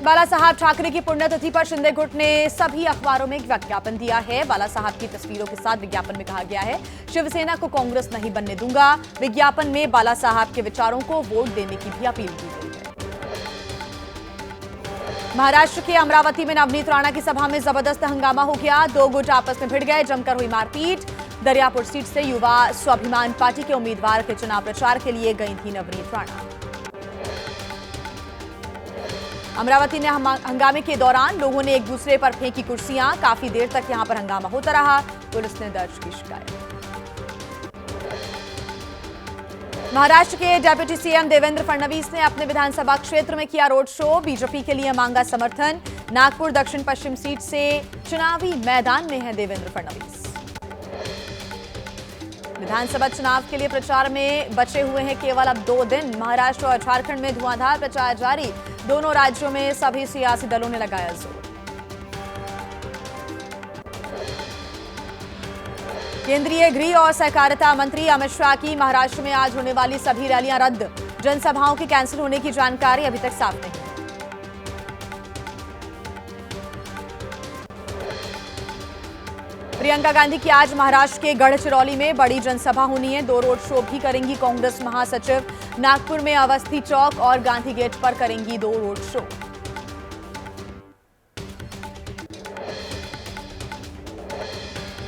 बाला साहब ठाकरे की पुण्यतिथि पर शिंदे गुट ने सभी अखबारों में एक विज्ञापन दिया है। बाला साहब की तस्वीरों के साथ विज्ञापन में कहा गया है, शिवसेना को कांग्रेस नहीं बनने दूंगा। विज्ञापन में बाला साहब के विचारों को वोट देने की भी अपील की गई है। महाराष्ट्र के अमरावती में नवनीत राणा की सभा में जबरदस्त हंगामा हो गया। दो गुट आपस में भिड़ गए, जमकर हुई मारपीट। दरियापुर सीट से युवा स्वाभिमान पार्टी के उम्मीदवार के चुनाव प्रचार के लिए गई थी नवनीत राणा। अमरावती में हंगामे के दौरान लोगों ने एक दूसरे पर फेंकी कुर्सियां। काफी देर तक यहां पर हंगामा होता रहा। पुलिस ने दर्ज की शिकायत। महाराष्ट्र के डेप्यूटी सीएम देवेंद्र फडणवीस ने अपने विधानसभा क्षेत्र में किया रोड शो। बीजेपी के लिए मांगा समर्थन। नागपुर दक्षिण पश्चिम सीट से चुनावी मैदान में है देवेंद्र फडणवीस। विधानसभा चुनाव के लिए प्रचार में बचे हुए हैं केवल अब 2 दिन। महाराष्ट्र और झारखंड में धुआंधार प्रचार जारी। दोनों राज्यों में सभी सियासी दलों ने लगाया जोर। केंद्रीय गृह और सहकारिता मंत्री अमित शाह की महाराष्ट्र में आज होने वाली सभी रैलियां रद्द। जनसभाओं के कैंसिल होने की जानकारी अभी तक साफ नहीं। प्रियंका गांधी की आज महाराष्ट्र के गढ़चिरौली में बड़ी जनसभा होनी है। 2 रोड शो भी करेंगी कांग्रेस महासचिव। नागपुर में अवस्थी चौक और गांधी गेट पर करेंगी 2 रोड शो।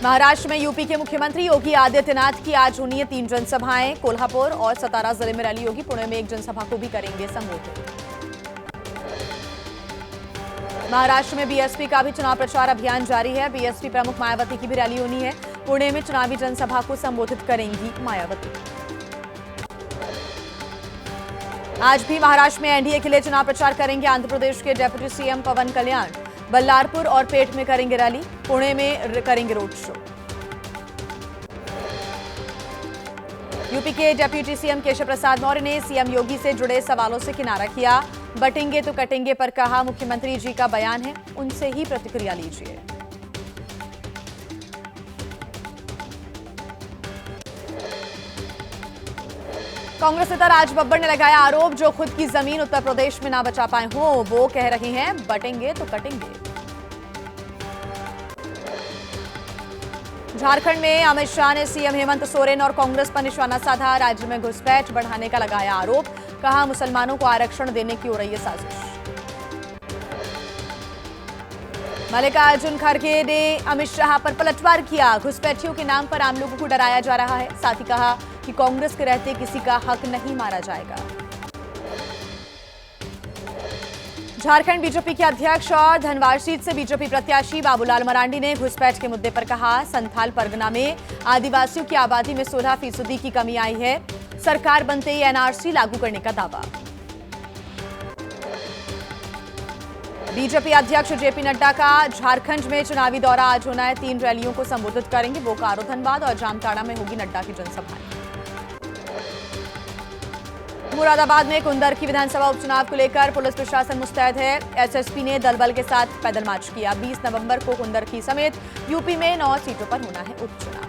महाराष्ट्र में यूपी के मुख्यमंत्री योगी आदित्यनाथ की आज होनी है 3 जनसभाएं। कोल्हापुर और सतारा जिले में रैली होगी। पुणे में एक जनसभा को भी करेंगे संबोधित। महाराष्ट्र में बीएसपी का भी चुनाव प्रचार अभियान जारी है। बीएसपी प्रमुख मायावती की भी रैली होनी है। पुणे में चुनावी जनसभा को संबोधित करेंगी मायावती। आज भी महाराष्ट्र में एनडीए के लिए चुनाव प्रचार करेंगे आंध्र प्रदेश के डेप्यूटी सीएम पवन कल्याण। बल्लारपुर और पेठ में करेंगे रैली। पुणे में करेंगे रोड शो। यूपी के डेप्यूटी सीएम केशव प्रसाद मौर्य ने सीएम योगी से जुड़े सवालों से किनारा किया। बटेंगे तो कटेंगे पर कहा, मुख्यमंत्री जी का बयान है, उनसे ही प्रतिक्रिया लीजिए। कांग्रेस नेता राज बब्बर ने लगाया आरोप, जो खुद की जमीन उत्तर प्रदेश में ना बचा पाए हो वो कह रहे हैं बटेंगे तो कटेंगे। झारखंड में अमित शाह ने सीएम हेमंत सोरेन और कांग्रेस पर निशाना साधा। राज्य में घुसपैठ बढ़ाने का लगाया आरोप। कहा, मुसलमानों को आरक्षण देने की हो रही है साजिश। मल्लिकार्जुन खड़गे ने अमित शाह पर पलटवार किया। घुसपैठियों के नाम पर आम लोगों को डराया जा रहा है। साथ ही कहा कि कांग्रेस के रहते किसी का हक नहीं मारा जाएगा। झारखंड बीजेपी के अध्यक्ष और धनबाद सीट से बीजेपी प्रत्याशी बाबूलाल मरांडी ने घुसपैठ के मुद्दे पर कहा, संथाल परगना में आदिवासियों की आबादी में 16% की कमी आई है। सरकार बनते ही एनआरसी लागू करने का दावा। बीजेपी अध्यक्ष जेपी नड्डा का झारखंड में चुनावी दौरा आज होना है। 3 रैलियों को संबोधित करेंगे। बोकारो, धनबाद और जामताड़ा में होगी नड्डा की जनसभाएं। मुरादाबाद में कुंदर की विधानसभा उपचुनाव को लेकर पुलिस प्रशासन मुस्तैद है। एसएसपी ने दल बल के साथ पैदल मार्च किया। 20 नवंबर को कुंदर की समेत यूपी में 9 सीटों पर होना है उपचुनाव।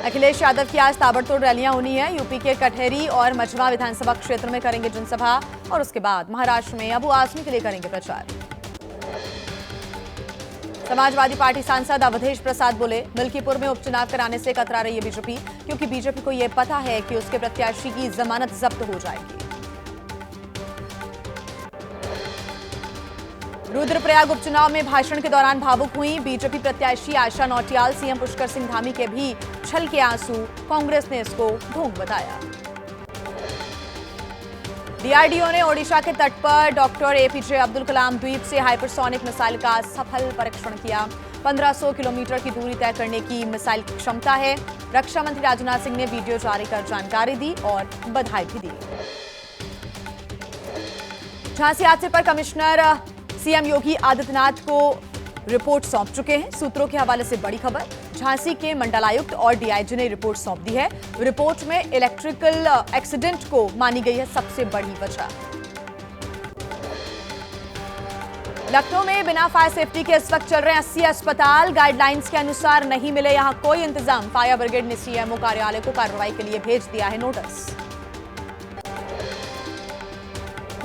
अखिलेश यादव की आज ताबड़तोड़ रैलियां होनी है। यूपी के कटहरी और मझवा विधानसभा क्षेत्र में करेंगे जनसभा और उसके बाद महाराष्ट्र में अबू आजमी के लिए करेंगे प्रचार। समाजवादी पार्टी सांसद अवधेश प्रसाद बोले, मिल्कीपुर में उपचुनाव कराने से कतरा रही है बीजेपी, क्योंकि बीजेपी को यह पता है कि उसके प्रत्याशी की जमानत जब्त हो जाएगी। रुद्रप्रयाग उपचुनाव में भाषण के दौरान भावुक हुई बीजेपी प्रत्याशी आशा नौटियाल। सीएम पुष्कर सिंह धामी के भी छल के आंसू। कांग्रेस ने इसको ढोंग बताया। डीआरडीओ ने ओडिशा के तट पर डॉक्टर एपीजे अब्दुल कलाम द्वीप से हाइपरसोनिक मिसाइल का सफल परीक्षण किया। 1500 किलोमीटर की दूरी तय करने की मिसाइल की क्षमता है। रक्षा मंत्री राजनाथ सिंह ने वीडियो जारी कर जानकारी दी और बधाई भी दी। झांसी हादसे पर कमिश्नर सीएम योगी आदित्यनाथ को रिपोर्ट सौंप चुके हैं। सूत्रों के हवाले से बड़ी खबर, झांसी के मंडलायुक्त और डीआईजी ने रिपोर्ट सौंप दी है। रिपोर्ट में इलेक्ट्रिकल एक्सीडेंट को मानी गई है सबसे बड़ी वजह। लखनऊ में बिना फायर सेफ्टी के इस वक्त चल रहे 80 अस्पताल। गाइडलाइंस के अनुसार नहीं मिले यहां कोई इंतजाम। फायर ब्रिगेड ने सीएमओ कार्यालय को कार्रवाई के लिए भेज दिया है नोटिस।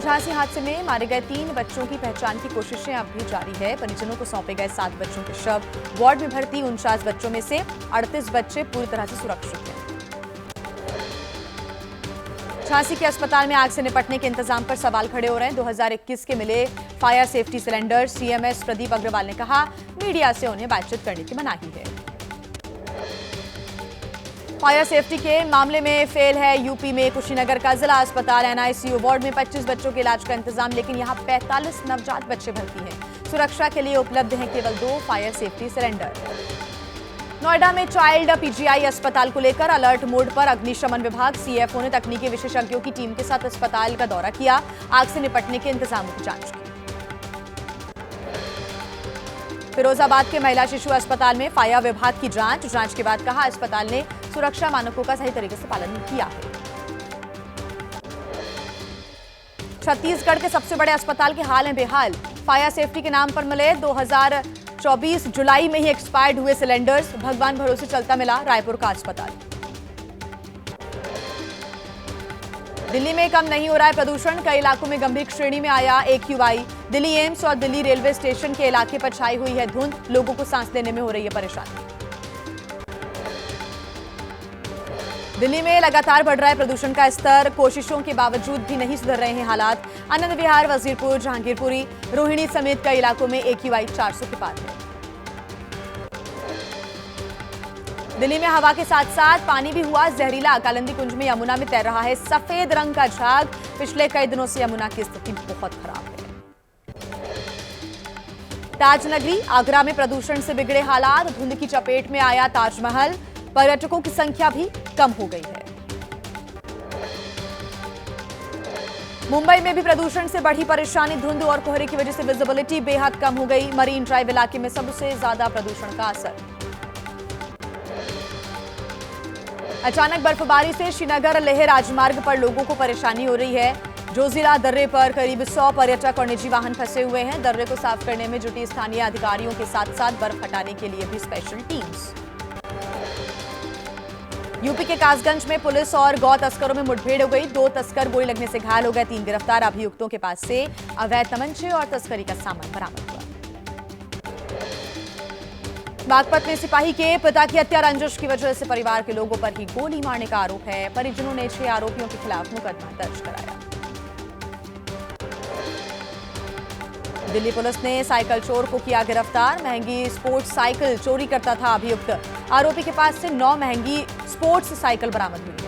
झांसी हादसे में मारे गए 3 बच्चों की पहचान की कोशिशें अब भी जारी है। परिजनों को सौंपे गए 7 बच्चों के शव। वार्ड में भर्ती 49 बच्चों में से 38 बच्चे पूरी तरह से सुरक्षित हैं। झांसी के अस्पताल में आग से निपटने के इंतजाम पर सवाल खड़े हो रहे हैं। 2021 के मिले fire safety cylinder. CMS Pradeep Agarwal ने कहा, मीडिया से उन्हें बातचीत करने की मनाही है। फायर सेफ्टी के मामले में फेल है यूपी में कुशीनगर का जिला अस्पताल। एनआईसीयू वार्ड में 25 बच्चों के इलाज का इंतजाम, लेकिन यहां 45 नवजात बच्चे भर्ती हैं। सुरक्षा के लिए उपलब्ध हैं केवल 2 फायर सेफ्टी सिलेंडर। नोएडा में चाइल्ड पीजीआई अस्पताल को लेकर अलर्ट मोड पर अग्निशमन विभाग। सीएफओ ने तकनीकी विशेषज्ञों की टीम के साथ अस्पताल का दौरा किया, आग से निपटने के इंतजामों की जांच की। फिरोजाबाद के महिला शिशु अस्पताल में फायर विभाग की जांच के बाद कहा, अस्पताल ने सुरक्षा मानकों का सही तरीके से पालन किया है। छत्तीसगढ़ के सबसे बड़े अस्पताल के हाल हैं बेहाल। फायर सेफ्टी के नाम पर मिले 2024 जुलाई में ही एक्सपायर्ड हुए सिलेंडर्स। भगवान भरोसे चलता मिला रायपुर का अस्पताल। दिल्ली में कम नहीं हो रहा है प्रदूषण। कई इलाकों में गंभीर श्रेणी में आया AQI। दिल्ली एम्स और दिल्ली रेलवे स्टेशन के इलाके पर छाई हुई है धुंध। लोगों को सांस लेने में हो रही है परेशानी। दिल्ली में लगातार बढ़ रहा है प्रदूषण का स्तर। कोशिशों के बावजूद भी नहीं सुधर रहे हैं हालात। आनंद विहार, वजीरपुर, जहांगीरपुरी, रोहिणी समेत कई इलाकों में AQI 400 के पार है। दिल्ली में हवा के साथ साथ पानी भी हुआ जहरीला। कालिंदी कुंज में यमुना में तैर रहा है सफेद रंग का झाग। पिछले कई दिनों से यमुना की स्थिति बहुत खराब है। ताजनगरी आगरा में प्रदूषण से बिगड़े हालात। धुंध की चपेट में आया ताजमहल। पर्यटकों की संख्या भी कम हो गई है। मुंबई में भी प्रदूषण से बढ़ी परेशानी। धुंध और कोहरे की वजह से विजिबिलिटी बेहद कम हो गई। मरीन ड्राइव इलाके में सबसे ज्यादा प्रदूषण का असर। अचानक बर्फबारी से श्रीनगर लेह राजमार्ग पर लोगों को परेशानी हो रही है। जोजिला दर्रे पर करीब 100 पर्यटक और निजी वाहन फंसे हुए हैं। दर्रे को साफ करने में जुटी स्थानीय अधिकारियों के साथ साथ बर्फ हटाने के लिए भी स्पेशल टीम्स। यूपी के कासगंज में पुलिस और गौ तस्करों में मुठभेड़ हो गई। 2 तस्कर गोली लगने से घायल हो गए। 3 गिरफ्तार। अभियुक्तों के पास से अवैध तमंचे और तस्करी का सामान बरामद हुआ। बागपत में सिपाही के पिता की हत्या रंजिश की वजह से परिवार के लोगों पर ही गोली मारने का आरोप है। परिजनों ने 6 आरोपियों के खिलाफ मुकदमा दर्ज कराया। दिल्ली पुलिस ने साइकिल चोर को किया गिरफ्तार। महंगी स्पोर्ट्स साइकिल चोरी करता था अभियुक्त। आरोपी के पास से 9 महंगी स्पोर्ट्स साइकिल बरामद हुई है।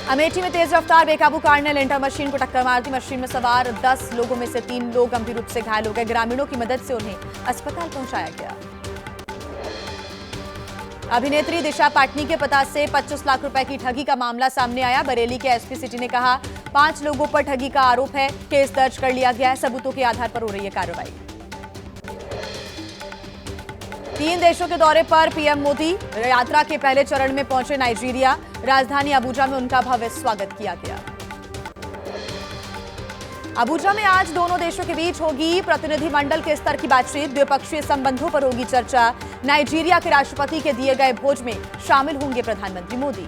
अमेठी में तेज रफ्तार बेकाबू कार ने लेंटर मशीन को टक्कर मार दी। मशीन में सवार 10 लोगों में से 3 लोग गंभीर रूप से घायल हो गए। ग्रामीणों की मदद से उन्हें अस्पताल पहुंचाया गया। अभिनेत्री दिशा पाटनी के पिता से 25 लाख रुपए की ठगी का मामला सामने आया। बरेली के एसपी सिटी ने कहा, 5 लोगों पर ठगी का आरोप है। केस दर्ज कर लिया गया है। सबूतों के आधार पर हो रही है कार्रवाई। 3 देशों के दौरे पर पीएम मोदी यात्रा के पहले चरण में पहुंचे नाइजीरिया। राजधानी अबुजा में उनका भव्य स्वागत किया गया। अबुजा में आज दोनों देशों के बीच होगी प्रतिनिधिमंडल के स्तर की बातचीत। द्विपक्षीय संबंधों पर होगी चर्चा। नाइजीरिया के राष्ट्रपति के दिए गए भोज में शामिल होंगे प्रधानमंत्री मोदी।